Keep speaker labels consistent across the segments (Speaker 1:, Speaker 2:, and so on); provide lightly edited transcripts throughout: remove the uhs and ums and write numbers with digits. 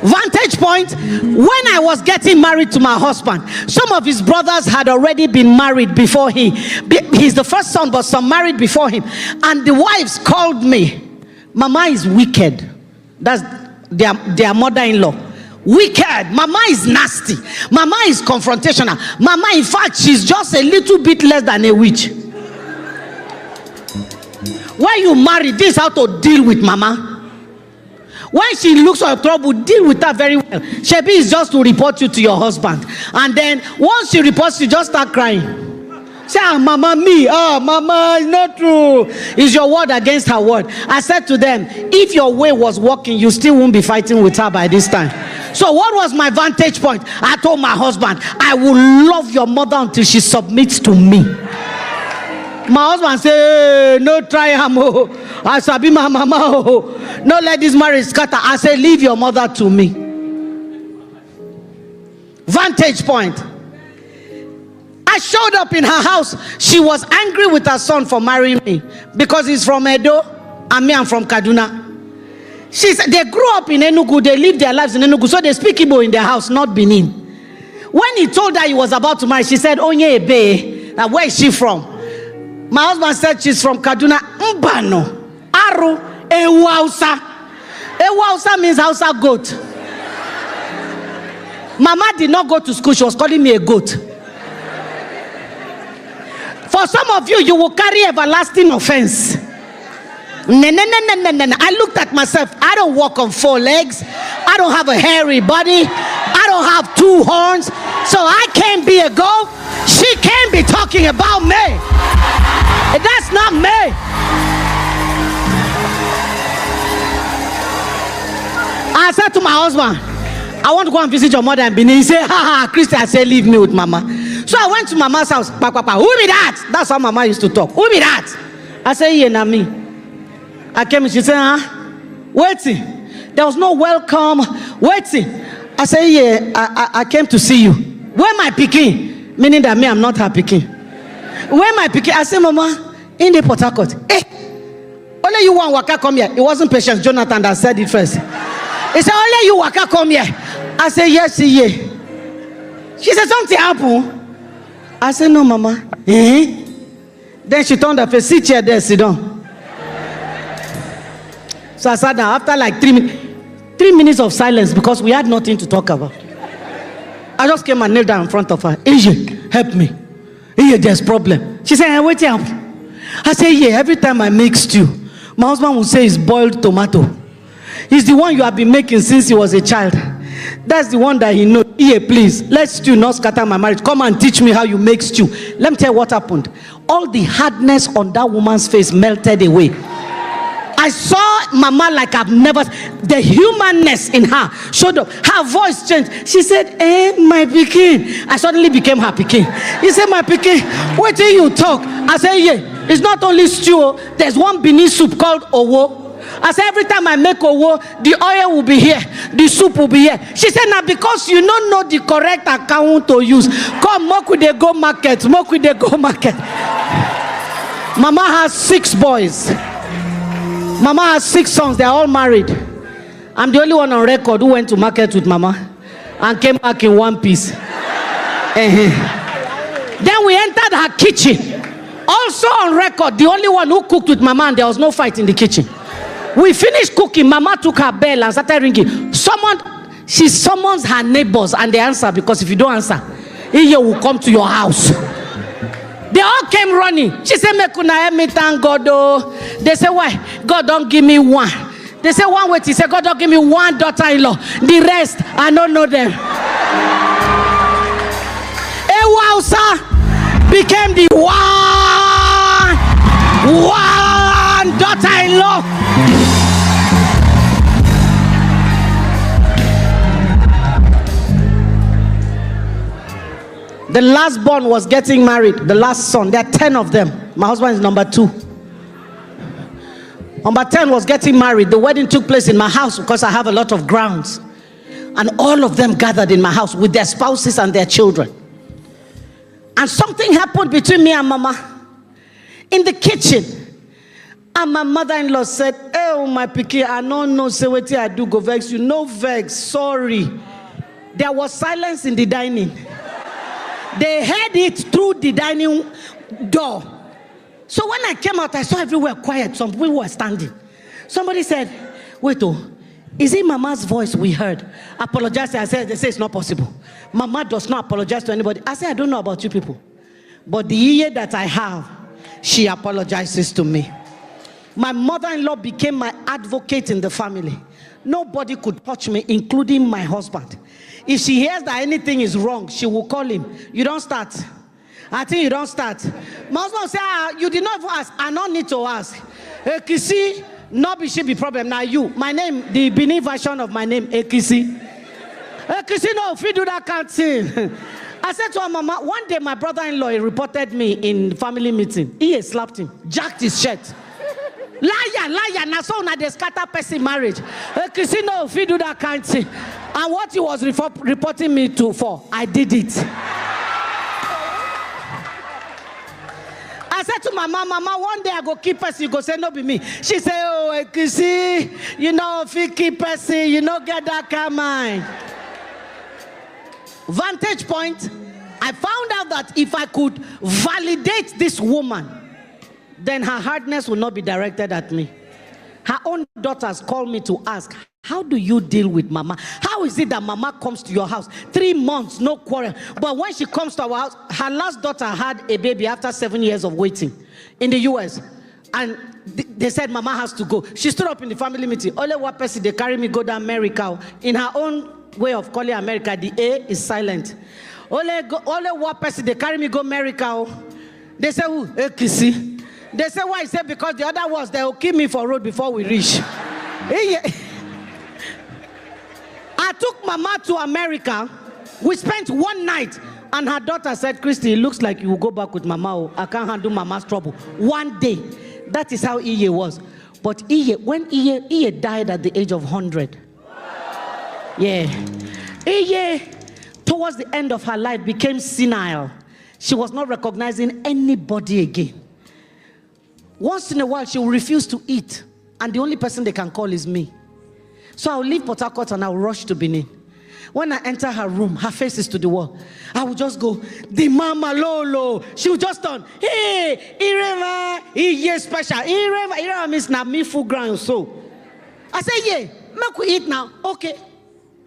Speaker 1: Vantage point, when I was getting married to my husband, some of his brothers had already been married before he's the first son, but some married before him. And the wives called me, Mama is wicked. That's their mother-in-law. Wicked. Mama is nasty. Mama is confrontational. Mama, in fact, she's just a little bit less than a witch. When you marry, this is how to deal with Mama. When she looks for trouble, deal with her very well. Shebi is just to report you to your husband. And then once she reports you, just start crying. Say, Mama, me. Mama, it's not true. It's your word against her word. I said to them, if your way was working, you still won't be fighting with her by this time. So what was my vantage point? I told my husband, I will love your mother until she submits to me. My husband said, hey, no try hamo. I said, be my mama. No let this marriage scatter. I said, leave your mother to me. Vantage point. I showed up in her house. She was angry with her son for marrying me because he's from Edo and me, I'm from Kaduna. She said they grew up in Enugu. They lived their lives in Enugu, so they speak Igbo in their house, not Benin. When he told her he was about to marry, she said, Onye Ebe. Now, where is she from? My husband said she's from Kaduna. Mbano. Aru. Ewu Hausa. Ewu Hausa means Hausa goat. Mama did not go to school. She was calling me a goat. For some of you, you will carry everlasting offense. I looked at myself. I don't walk on 4 legs. I don't have a hairy body. I don't have 2 horns. So I can't be a goat. She can't be talking about me. That's not me. I said to my husband, I want to go and visit your mother in Benin. He said, Christy, I said, leave me with Mama. So I went to Mama's house. Who be that? That's how Mama used to talk. Who be that? I said, yeah, na me. I came and she said, waiting. There was no welcome. Waiting. I said, yeah, I came to see you. Where my pikin? Meaning that me, I'm not her pikin. Where my pikin? I said, Mama, in the Port Harcourt. Only you want waka come here. It wasn't Patience Jonathan that said it first. He said, only you waka come here. I said, yes, yeah. She said, something happened. I said, no, Mama. Then she turned her face, sit here there, sit down. So I sat down after like 3 minutes of silence because we had nothing to talk about. I just came and knelt down in front of her. Asian, help me. Here, there's problem. She said, wait here. I said, yeah, every time I make stew, my husband will say it's boiled tomato. It's the one you have been making since he was a child. That's the one that he knows. Here, please, let stew not scatter my marriage. Come and teach me how you make stew. Let me tell you what happened. All the hardness on that woman's face melted away. I saw Mama like I've never. The humanness in her showed up. Her voice changed. She said, my pikin. I suddenly became her pikin. He said, my pikin, wait till you talk. I said, yeah, it's not only stew. There's one Benin soup called Owo. I said, every time I make Owo, the oil will be here. The soup will be here. She said, now because you don't know the correct account to use. Come, mock with the go market. Mock with the go market. Mama has 6 boys. Mama has 6 sons. They're all married. I'm the only one on record who went to market with Mama and came back in one piece. Then we entered her kitchen. Also on record, the only one who cooked with Mama, and there was no fight in the kitchen. We finished cooking. Mama took her bell and started ringing. She summons her neighbors and they answer, because if you don't answer, he will come to your house. They all came running. She said, me could not me thank God. Oh. They said, why? God don't give me one. They said, one wait. He said, God don't give me one daughter-in-law. The rest, I don't know them. Ewausa became the one daughter-in-law. The last born was getting married. The last son. There are 10 of them. My husband is number 2. Number 10 was getting married. The wedding took place in my house because I have a lot of grounds. And all of them gathered in my house with their spouses and their children. And something happened between me and Mama in the kitchen. And my mother-in-law said, hey, oh my pikin, I don't know, say what I do, go vex you. No vex, sorry. There was silence in the dining. They heard it through the dining door. So when I came out, I saw everywhere quiet. Some people were standing. Somebody said, wait, is it Mama's voice we heard? Apologize. I said, they say it's not possible. Mama does not apologize to anybody. I said, I don't know about you people. But the year that I have, she apologizes to me. My mother-in-law became my advocate in the family. Nobody could touch me, including my husband. If she hears that anything is wrong, she will call him. You don't start. I think you don't start. My husband will say, you did not even ask. I don't need to ask. Ekisi, no be she be problem. Now you. My name, the Benin version of my name, Ekisi. Ekisi, no, if you do that, can't see. I said to her, Mama, one day my brother-in-law reported me in family meeting. He slapped him, jacked his shirt. Liar, now so now they scatter person marriage. Christine, if you do that kind of thing. And what he was reporting me to for, I did it. I said to my Mama, one day I go keep person, you go say, no be me. She said, oh, Chrissy, you know, if you keep person, you know, get that kind of mind. Vantage point, I found out that if I could validate this woman, then her hardness will not be directed at me. Her own daughters call me to ask, how do you deal with Mama? How is it that Mama comes to your house? 3 months, no quarrel. But when she comes to our house, her last daughter had a baby after 7 years of waiting in the US. And they said Mama has to go. She stood up in the family meeting. Only one person, they carry me go to America. In her own way of calling America, the A is silent. Only one person, they carry me go America. They say, who? Ekisi. They say, why? He said, because the other ones, they will kill me for road before we reach. I took Mama to America. We spent one night. And her daughter said, Christy, it looks like you will go back with Mama. I can't handle Mama's trouble. One day. That is how Iye was. But when Iye died at the age of 100. Yeah. Iye, towards the end of her life, became senile. She was not recognizing anybody again. Once in a while, she will refuse to eat. And the only person they can call is me. So I'll leave Port Harcourt and I'll rush to Benin. When I enter her room, her face is to the wall. I will just go, the Mama Lolo. She will just turn, hey, Irema, Iye special. Irema means na me full ground so. I say, yeah, make we eat now. Okay.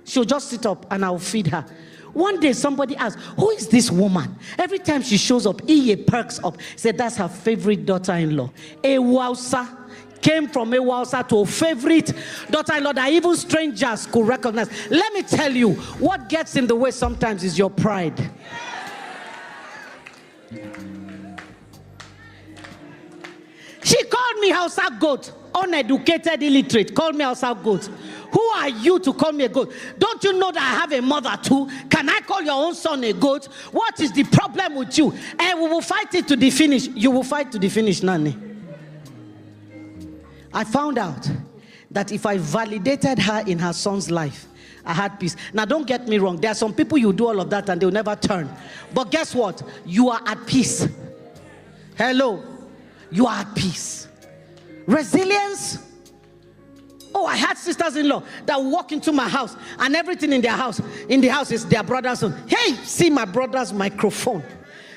Speaker 1: She'll just sit up and I'll feed her. One day somebody asked, who is this woman? Every time she shows up, Iye perks up. Said that's her favorite daughter-in-law. Ewausa. Came from Ewausa to a favorite daughter-in-law that even strangers could recognize. Let me tell you, what gets in the way sometimes is your pride. She called me Hausa goat. Uneducated, illiterate. Called me Hausa goat. Who are you to call me a goat? Don't you know that I have a mother too? Can I call your own son a goat? What is the problem with you? And we will fight it to the finish. You will fight to the finish, Nani. I found out that if I validated her in her son's life, I had peace. Now, don't get me wrong. There are some people you do all of that and they'll never turn. But guess what? You are at peace. Hello. You are at peace. Resilience. Oh, I had sisters-in-law that walk into my house and everything in the house is their brother's own. Hey, see my brother's microphone.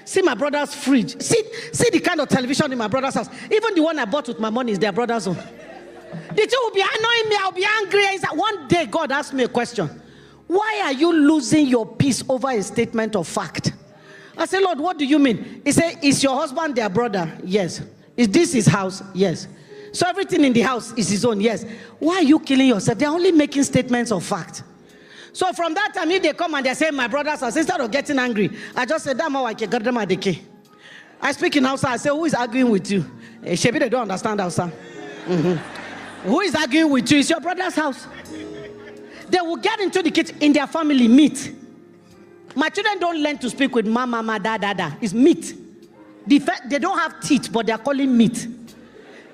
Speaker 1: See my brother's fridge. See the kind of television in my brother's house. Even the one I bought with my money is their brother's own. The two will be annoying me. I'll be angry. One day God asked me a question. Why are you losing your peace over a statement of fact? I said, Lord, what do you mean? He said, is your husband their brother? Yes. Is this his house? Yes. So everything in the house is his own? Yes. Why are you killing yourself? They're only making statements of fact. So from that time, if they come and they say, my brothers, instead of getting angry, I just said, I speak in Hausa. I say, who is arguing with you? Shebi, they don't understand Hausa. Who is arguing with you? It's your brother's house. They will get into the kitchen in their family, meat. My children don't learn to speak with mama, dada. It's meat. They don't have teeth, but they are calling meat.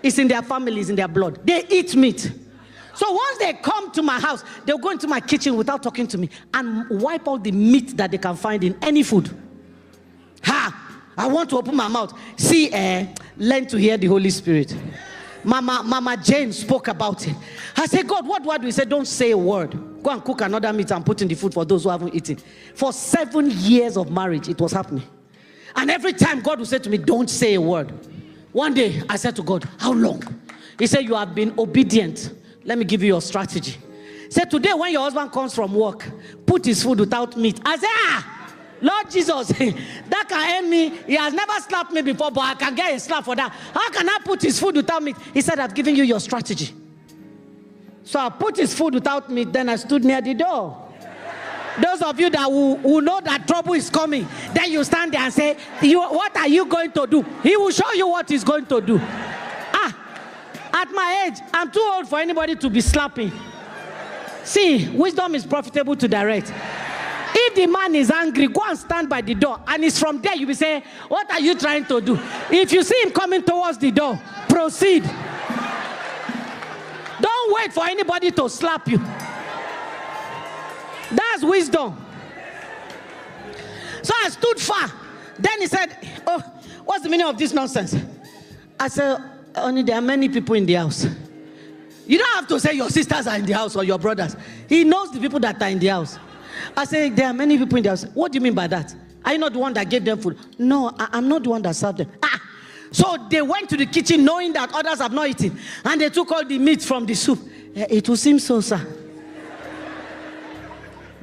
Speaker 1: It's in their family, it's in their blood. They eat meat. So once they come to my house, they'll go into my kitchen without talking to me and wipe out the meat that they can find in any food. I want to open my mouth. See, learn to hear the Holy Spirit. Mama Jane spoke about it. I said, God, what do we say? Don't say a word. Go and cook another meat and put in the food for those who haven't eaten. For 7 years of marriage, it was happening. And every time God would say to me, don't say a word. One day, I said to God, how long? He said, you have been obedient. Let me give you your strategy. He said, today when your husband comes from work, put his food without meat. I said, Lord Jesus, that can end me. He has never slapped me before, but I can get a slap for that. How can I put his food without meat? He said, I've given you your strategy. So I put his food without meat, then I stood near the door. Those of you that who know that trouble is coming, then you stand there and say, what are you going to do? He will show you what he's going to do. At my age, I'm too old for anybody to be slapping. See, wisdom is profitable to direct. If the man is angry, go and stand by the door. And it's from there you will say, what are you trying to do? If you see him coming towards the door, proceed. Don't wait for anybody to slap you. That's wisdom. So I stood far. Then he said, oh, what's the meaning of this nonsense? I said, only there are many people in the house. You don't have to say your sisters are in the house or your brothers. He knows the people that are in the house. I said, there are many people in the house. What do you mean by that? Are you not the one that gave them food? No, I'm not the one that served them. So they went to the kitchen knowing that others have not eaten. And they took all the meat from the soup. It will seem so, sir.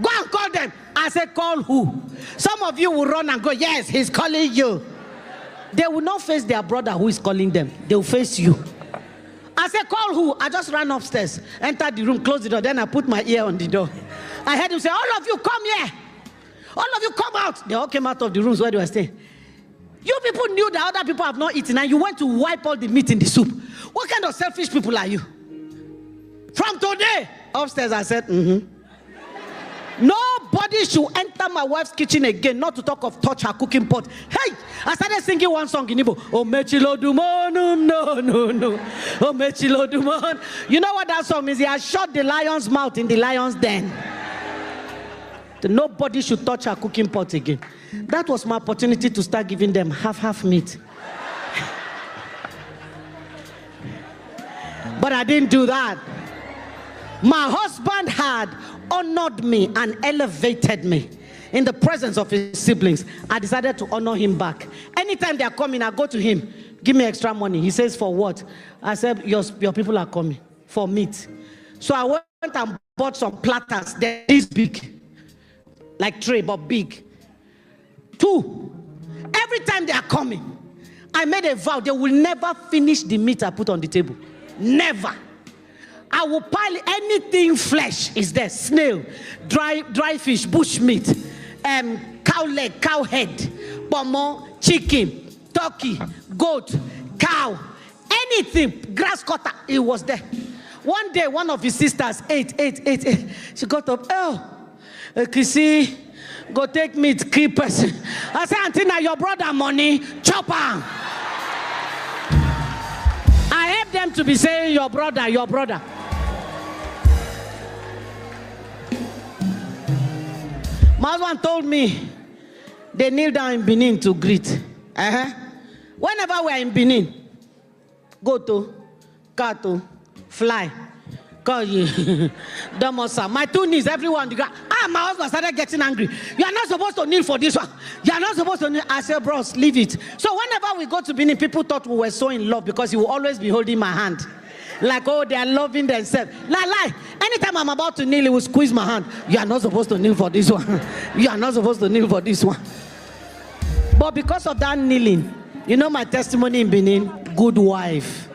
Speaker 1: Go and call them. I said, call who? Some of you will run and go, yes, he's calling you. They will not face their brother who is calling them. They will face you. I said, call who? I just ran upstairs, entered the room, closed the door. Then I put my ear on the door. I heard him say, all of you come here. All of you come out. They all came out of the rooms where they were staying. You people knew that other people have not eaten and you went to wipe all the meat in the soup. What kind of selfish people are you? From today, upstairs I said, Nobody should enter my wife's kitchen again, not to talk of touch her cooking pot. Hey, I started singing one song in Igbo. Oh, Mechilo Dumon, no. Oh, Mechilo Dumon. You know what that song means? He has shut the lion's mouth in the lion's den. Nobody should touch her cooking pot again. That was my opportunity to start giving them half meat. But I didn't do that. My husband had honored me and elevated me in the presence of his siblings. I decided to honor him back. Anytime they are coming, I go to him. Give me extra money. He says, for what? I said, your people are coming for meat. So I went and bought some platters. They're this big. Like tray, but big. 2. Every time they are coming, I made a vow. They will never finish the meat I put on the table. Never. I will pile anything flesh is there. Snail, dry fish, bush meat, cow leg, cow head, pomo, chicken, turkey, goat, cow, anything, grass cutter, it was there. One day, one of his sisters ate. She got up, Chrissy, go take meat, keep person. I said, Auntie, now your brother money, chop am. I help them to be saying, your brother. My husband told me they kneel down in Benin to greet. Whenever we are in Benin, go to, kato, fly, call you, Damosa. My 2 knees, everyone. My husband started getting angry. You are not supposed to kneel for this one. You are not supposed to kneel. I said, bros, leave it. So whenever we go to Benin, people thought we were so in love because he will always be holding my hand. Like, oh, they are loving themselves. Lie. Anytime I'm about to kneel, he will squeeze my hand. You are not supposed to kneel for this one. You are not supposed to kneel for this one. But because of that kneeling, you know my testimony in Benin? Good wife.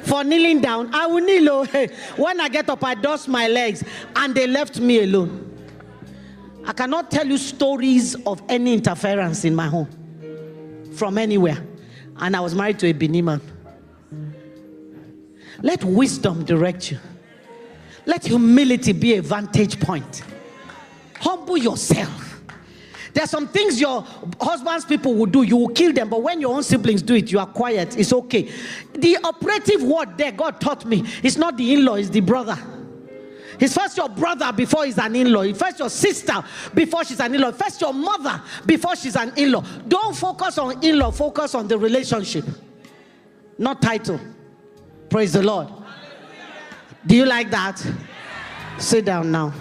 Speaker 1: For kneeling down, I will kneel. When I get up, I dust my legs. And they left me alone. I cannot tell you stories of any interference in my home. From anywhere. And I was married to a Benin man. Let wisdom direct you. Let humility be a vantage point. Humble yourself. There are some things your husband's people will do. You will kill them. But when your own siblings do it, you are quiet. It's okay. The operative word there, God taught me, it's not the in-law, it's the brother. It's first your brother before he's an in-law. It's first your sister before she's an in-law. First your mother before she's an in-law. Don't focus on in-law. Focus on the relationship. Not title. Praise the Lord. Do you like that? Sit down now.